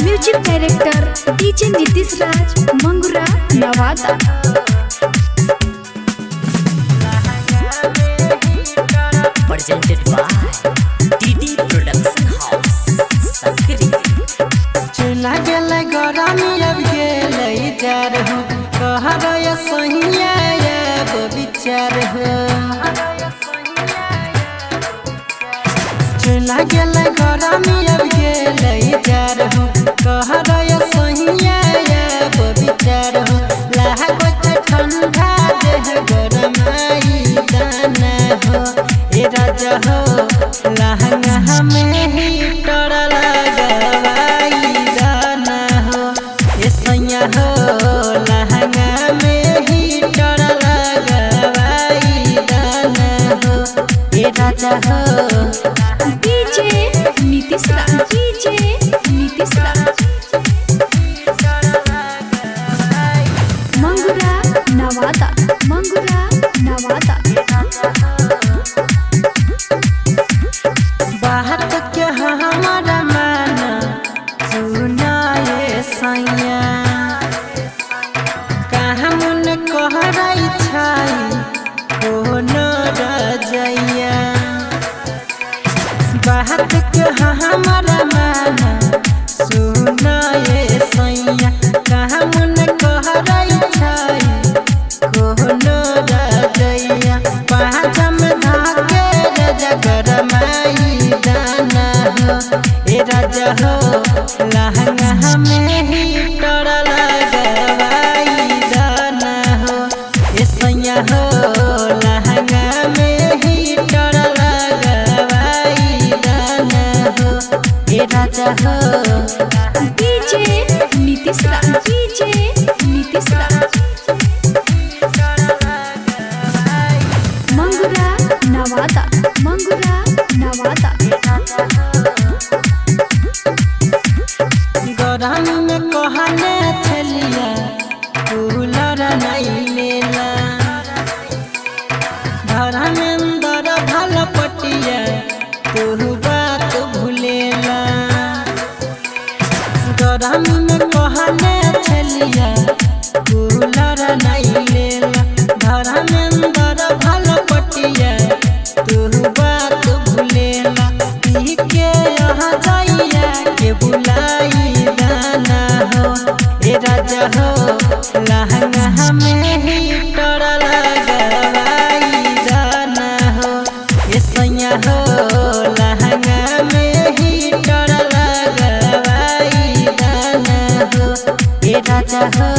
Music director DJ Nitish Raj Mangura Nawada. Presented by DD Production House, Sakri। चुना गेल गरमी अब गेल जार हो कहर सहिया विचार हो। चुना गेल गरमी अब गेल जार हो कहर सहिया विचार हो। लागो ठंडा देह गरमाई दाना हो। ए राजा हो लहंगा में हीटर लगवाई दाना हो। ए सैया हो लहंगा में हीटर लगवाई दाना हो। ए राजा हो डीजे नीतीश राज डीजे नीतीश राज मंगुरा नवादा मंगुरा नवादा। बात के हमारा माना सुनाए सैया कहाँ मन कहराई छाई कोनो रजैया। बात के हमारा माना सुनाए सैया कहाँ मन कहराई छाई कोनो रजैया। पाँचम धाके राजा गरमाई दाना हो। ए राजा हो लहंगा में हीटर लगवाई दाना हो। ए सैया हो लहंगा में हीटर लगवाई दाना हो। ए राजा हो डीजे नीतीश राज डीजे नीतीश राज मंगुरा नवादा मंगुरा नवादा। गरम में कहने छलिया कूलर नहीं लेला। धर्मेंद्र भल पटिया तू बात भूलेला। गरम में कहने छलिया कूलर नहीं लेला। धर्मेंद्र भल पटिया तू बात भूलेला। पी के यहाँ जाइया के बुलाई दाना हो। ए राजा हो लहंगा में हीटर लगवाई दाना हो। ए सैया हो लहंगा में हीटर लगवाई दाना हो। ए राजा हो